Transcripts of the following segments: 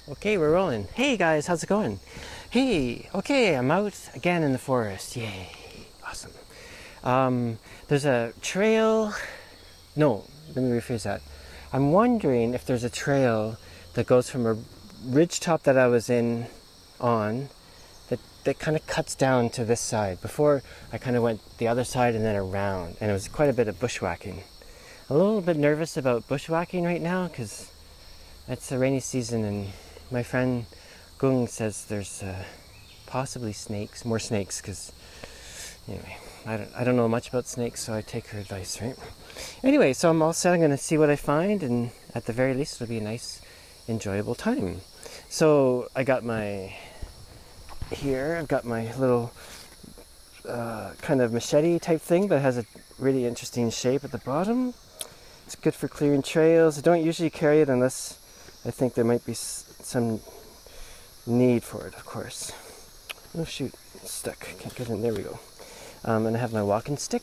Okay, we're rolling. Hey guys, how's it going? Hey, okay, I'm out again in the forest. Yay, awesome. There's a trail. No, let me rephrase that. I'm wondering if there's a trail that goes from a ridge top that I was on that kind of cuts down to this side. Before I kind of went the other side and then around, and it was quite a bit of bushwhacking. A little bit nervous about bushwhacking right now because it's the rainy season, and my friend Gung says there's possibly snakes, more snakes, because anyway, I don't know much about snakes, so I take her advice, right? Anyway, so I'm all set. I'm going to see what I find, and at the very least it'll be a nice, enjoyable time. So I've got my little kind of machete type thing, but it has a really interesting shape at the bottom. It's good for clearing trails. I don't usually carry it unless I think there might be some need for it, of course. Oh shoot, it's stuck. Can't get in. There we go. And I have my walking stick.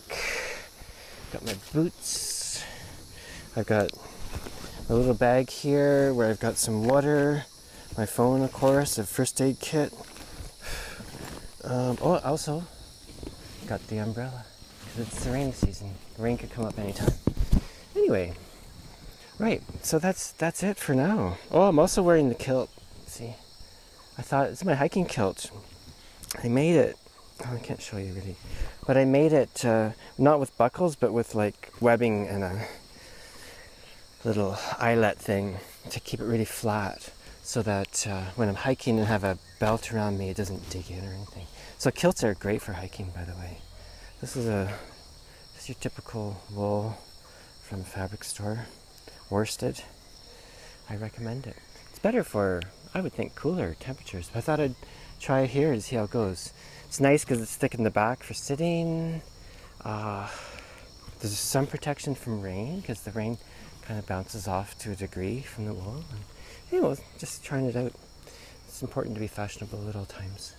Got my boots. I've got a little bag here where I've got some water, my phone, of course, a first aid kit. Also got the umbrella because it's the rainy season. The rain could come up anytime. Anyway, right. So that's it for now. Oh, I'm also wearing the kilt. See, I thought it's my hiking kilt. I made it. Oh, I can't show you really, but I made it not with buckles, but with like webbing and a little eyelet thing to keep it really flat, so that when I'm hiking and have a belt around me, it doesn't dig in or anything. So kilts are great for hiking, by the way. This is your typical wool from a fabric store, worsted. I recommend it. It's better for, I would think, cooler temperatures. But I thought I'd try it here to see how it goes. It's nice because it's thick in the back for sitting. There's some protection from rain because the rain kind of bounces off to a degree from the wool. And, you know, just trying it out. It's important to be fashionable at all times.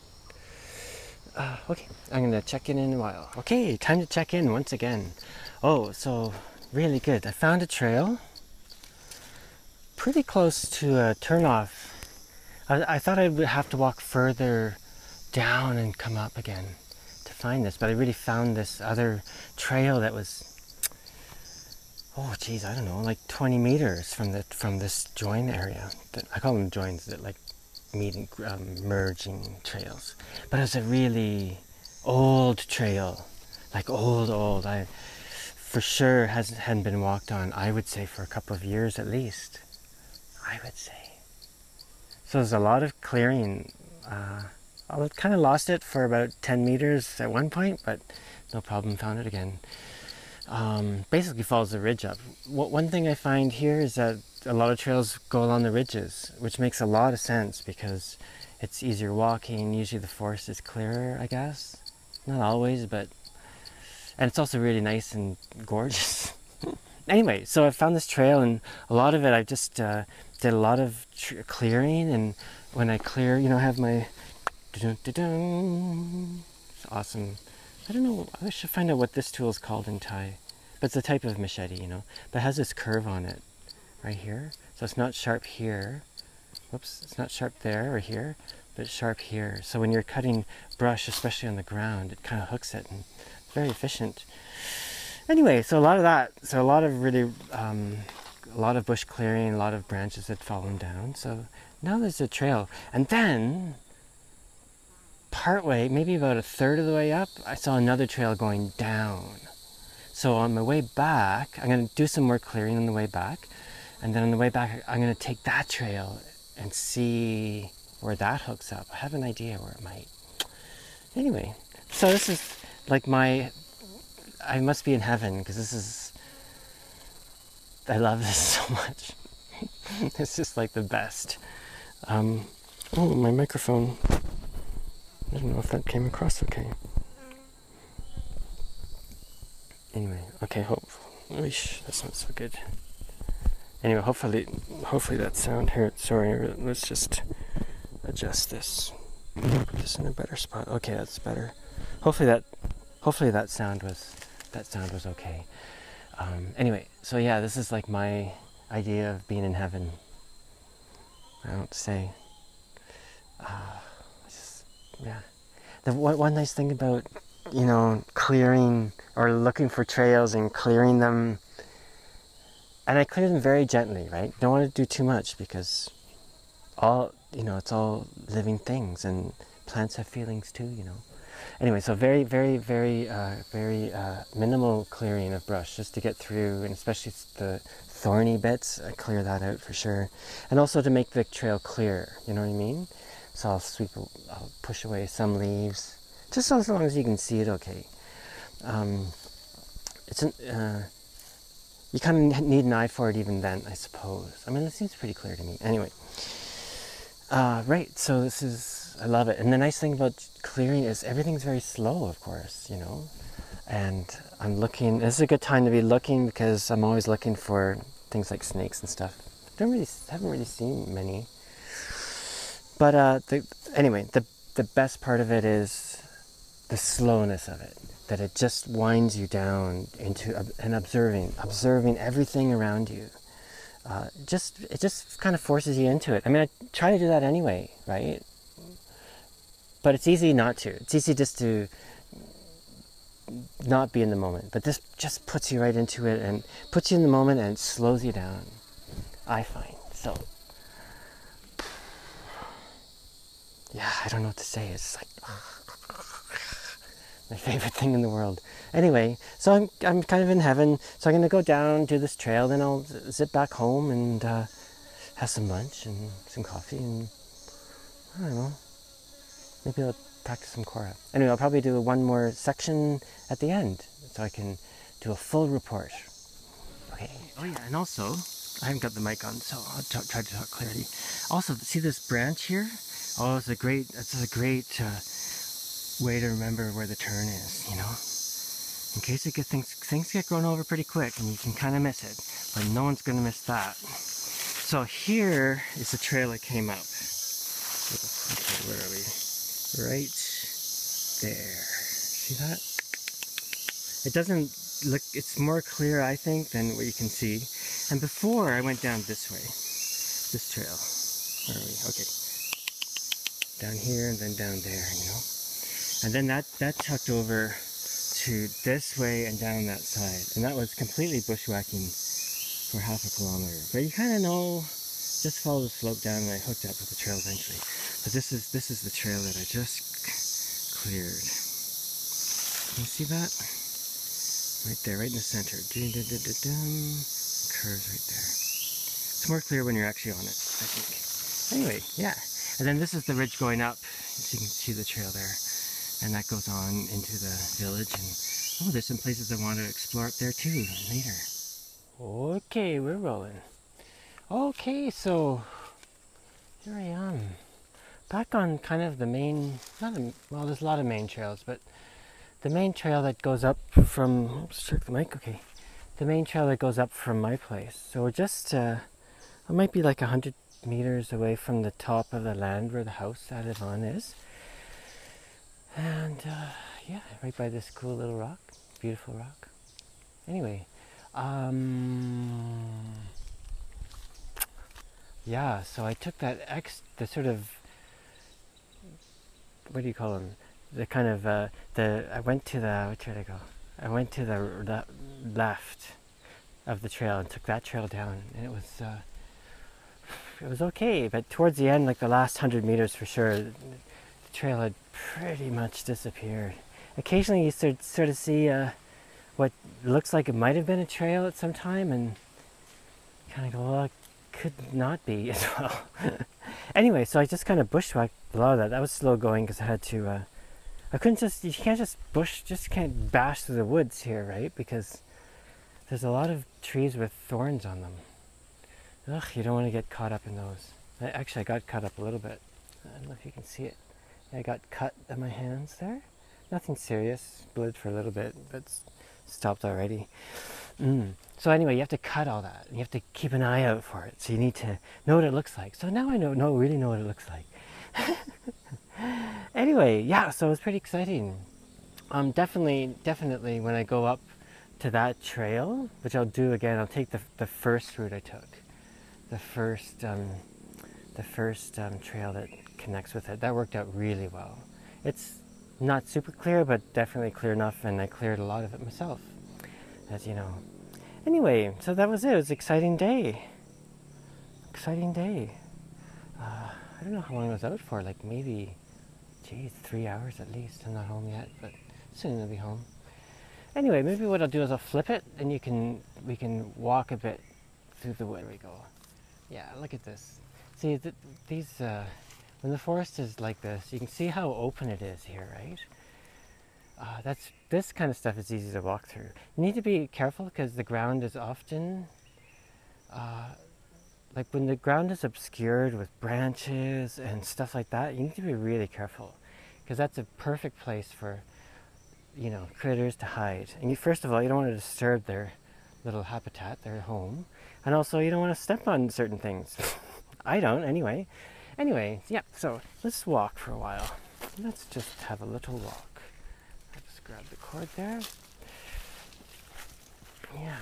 Okay, I'm going to check in a while. Okay, time to check in once again. Oh, so really good. I found a trail pretty close to a turnoff. I thought I would have to walk further down and come up again to find this, but I really found this other trail that was, oh geez, I don't know, like 20 meters from this join area. I call them joins, that like meeting, merging trails. But it was a really old trail, like old. I for sure hadn't been walked on, I would say, for a couple of years at least. I would say. So there's a lot of clearing. I kind of lost it for about 10 meters at one point, but no problem, found it again. Basically follows the ridge up. One thing I find here is that a lot of trails go along the ridges, which makes a lot of sense because it's easier walking. Usually the forest is clearer, I guess. Not always, and it's also really nice and gorgeous. Anyway, so I found this trail, and a lot of it I just did a lot of clearing, and when I clear, you know, I have my dun-dun-dun-dun. It's awesome. I don't know, I should find out what this tool is called in Thai. But it's a type of machete, you know. But it has this curve on it, right here. So it's not sharp here. Whoops, it's not sharp there or here, but it's sharp here. So when you're cutting brush, especially on the ground, it kind of hooks it, and it's very efficient. Anyway, so a lot of that. So a lot of really, a lot of bush clearing, a lot of branches had fallen down. So now there's a trail. And then, partway, maybe about a third of the way up, I saw another trail going down. So on my way back, I'm going to do some more clearing on the way back. And then on the way back, I'm going to take that trail and see where that hooks up. I have an idea where it might. Anyway, so this is like I must be in heaven because I love this so much. It's just like the best. Oh, my microphone. I don't know if that came across okay. Anyway, okay, that's not so good. Anyway, hopefully that sound here. Sorry, let's just adjust this. Put this in a better spot. Okay, that's better. Hopefully that sound was okay. Anyway, so yeah, this is like my idea of being in heaven. I don't know what to say. Just, yeah. The one nice thing about, you know, clearing or looking for trails and clearing them, and I clear them very gently, right? Don't want to do too much because it's all living things, and plants have feelings too, you know. Anyway, so very, very, very, very minimal clearing of brush just to get through, and especially the thorny bits, I clear that out for sure. And also to make the trail clear, you know what I mean? So I'll push away some leaves, just as long as you can see it okay. You kind of need an eye for it even then, I suppose. I mean, it seems pretty clear to me. Anyway, right, so I love it. And the nice thing about clearing is everything's very slow, of course, you know. And this is a good time to be looking because I'm always looking for things like snakes and stuff. Haven't really seen many. But anyway, the best part of it is the slowness of it, that it just winds you down into observing everything around you. It just kind of forces you into it. I mean, I try to do that anyway, right? But it's easy not to. It's easy just to not be in the moment. But this just puts you right into it and puts you in the moment and slows you down, I find. So, yeah, I don't know what to say. It's like my favorite thing in the world. Anyway, so I'm kind of in heaven. So I'm going to go down, do this trail, then I'll zip back home and have some lunch and some coffee, and I don't know, maybe I'll practice some Kora. Anyway, I'll probably do one more section at the end so I can do a full report. Okay. Oh yeah, and also, I haven't got the mic on, so I'll try to talk clearly. Also, see this branch here? Oh, it's a great way to remember where the turn is, you know? In case things get grown over pretty quick and you can kind of miss it, but no one's going to miss that. So here is the trail that came up. Okay, where are we? Right there. See that? It doesn't look, it's more clear, I think, than what you can see. And before I went down this way, this trail. Where are we? Okay. Down here and then down there, you know? And then that tucked over to this way and down that side. And that was completely bushwhacking for half a kilometer. But you kind of know, just follow the slope down, and I hooked up with the trail eventually. But this is the trail that I just cleared. Can you see that? Right there, right in the center. Curves right there. It's more clear when you're actually on it, I think. Anyway, yeah. And then this is the ridge going up, so you can see the trail there. And that goes on into the village. And oh, there's some places I want to explore up there too later. Okay, we're rolling. Okay, so here I am. Back on kind of the main, well, there's a lot of main trails, but the main trail that goes up from, oops, check the mic, okay. The main trail that goes up from my place. So we're just, it might be like 100 meters away from the top of the land where the house I live on is. And yeah, right by this cool little rock, beautiful rock. Anyway, yeah, so I took the sort of, what do you call them? The kind of, I went to the, which way did I go? I went to the left of the trail and took that trail down, and it was okay, but towards the end, like the last 100 meters for sure, the trail had pretty much disappeared. Occasionally you sort of see what looks like it might have been a trail at some time, and kind of go, well, it could not be as well. Anyway, so I just kind of bushwhacked a lot of that. That was slow going because I had to, you can't can't bash through the woods here, right? Because there's a lot of trees with thorns on them. Ugh, you don't want to get caught up in those. Actually, I got caught up a little bit. I don't know if you can see it. I got cut on my hands there. Nothing serious, bled for a little bit, but stopped already. So anyway, you have to cut all that. You have to keep an eye out for it. So you need to know what it looks like. So now I really know what it looks like. Anyway, yeah, so it was pretty exciting. Definitely when I go up to that trail, which I'll do again, I'll take the first route I took. The first trail that connects with it. That worked out really well. It's not super clear, but definitely clear enough, and I cleared a lot of it myself, as you know. Anyway, so that was it. It was an exciting day. Exciting day. I don't know how long I was out for, like maybe, geez, 3 hours at least. I'm not home yet, but soon I'll be home. Anyway, maybe what I'll do is I'll flip it, and we can walk a bit through the wood. There we go. Yeah, look at this. See, when the forest is like this, you can see how open it is here, right? This kind of stuff is easy to walk through. You need to be careful because the ground is often, like when the ground is obscured with branches and stuff like that, you need to be really careful because that's a perfect place for, you know, critters to hide. And first of all, you don't want to disturb their little habitat, their home. And also, you don't want to step on certain things. I don't, anyway. Anyway, yeah, so let's walk for a while. Let's just have a little walk. I'll just grab the cord there. Yeah.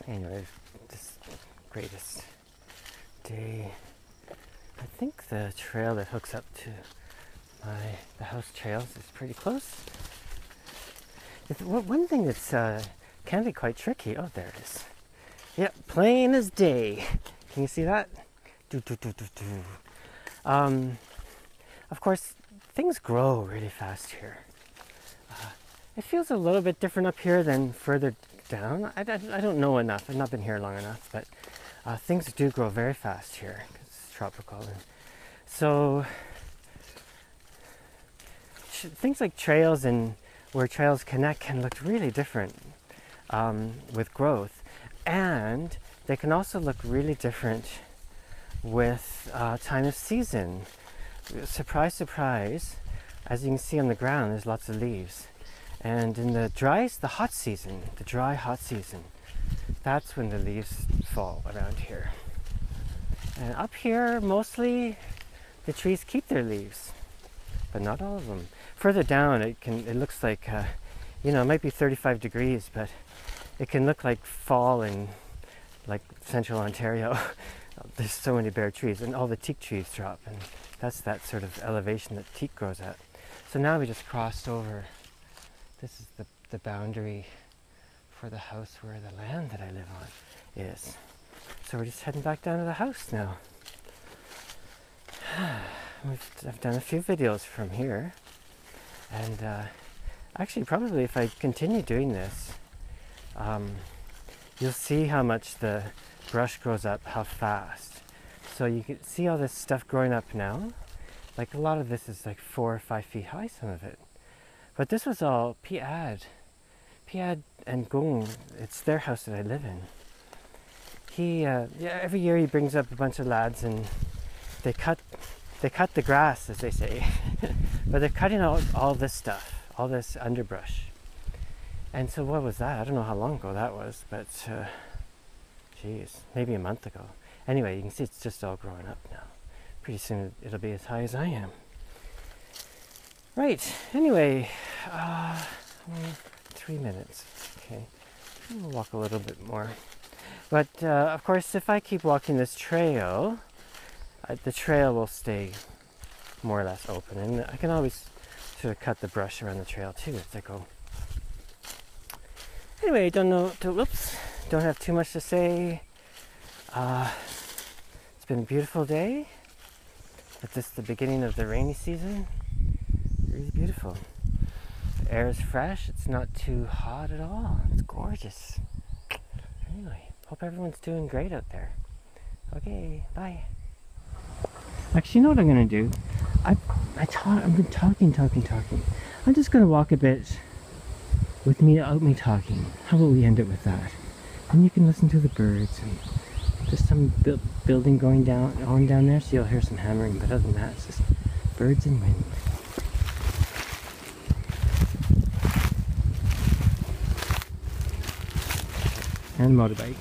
Anyway, this greatest day. I think the trail that hooks up to the house trails is pretty close. One thing that's can be quite tricky. Oh, there it is. Yep, plain as day. Can you see that? Of course, things grow really fast here. It feels a little bit different up here than further down. I don't know enough. I've not been here long enough, but things do grow very fast here because it's tropical. And so things like trails and where trails connect can look really different with growth, and they can also look really different with time of season. Surprise, surprise, as you can see on the ground, there's lots of leaves. And in the dry hot season, that's when the leaves fall around here. And up here, mostly the trees keep their leaves, but not all of them. Further down, it looks like, you know, it might be 35 degrees, but it can look like fall in like central Ontario. There's so many bare trees, and all the teak trees drop, and that's that sort of elevation that teak grows at. So now we just crossed over. This is the boundary for the house where the land that I live on is. So we're just heading back down to the house now. I've done a few videos from here, and actually probably if I continue doing this, you'll see how much the brush grows up, how fast. So you can see all this stuff growing up now. Like a lot of this is like 4 or 5 feet high, some of it. But this was all Piad and Gong. It's their house that I live in. Every year he brings up a bunch of lads and they cut the grass, as they say. But they're cutting out all this stuff, all this underbrush. And so what was that? I don't know how long ago that was, but geez, maybe a month ago. Anyway, you can see it's just all growing up now. Pretty soon it'll be as high as I am. Right, anyway, 3 minutes, okay. We'll walk a little bit more. But of course, if I keep walking this trail, the trail will stay more or less open. And I can always sort of cut the brush around the trail too as I go. Anyway, don't have too much to say. It's been a beautiful day. But this is the beginning of the rainy season. Really beautiful. The air is fresh. It's not too hot at all. It's gorgeous. Anyway, hope everyone's doing great out there. Okay, bye. Actually, you know what I'm gonna do? I've been talking. I'm just gonna walk a bit without me talking. How about we end it with that? And you can listen to the birds, and there's some building going on down there, so you'll hear some hammering. But other than that, it's just birds and wind. And motorbike.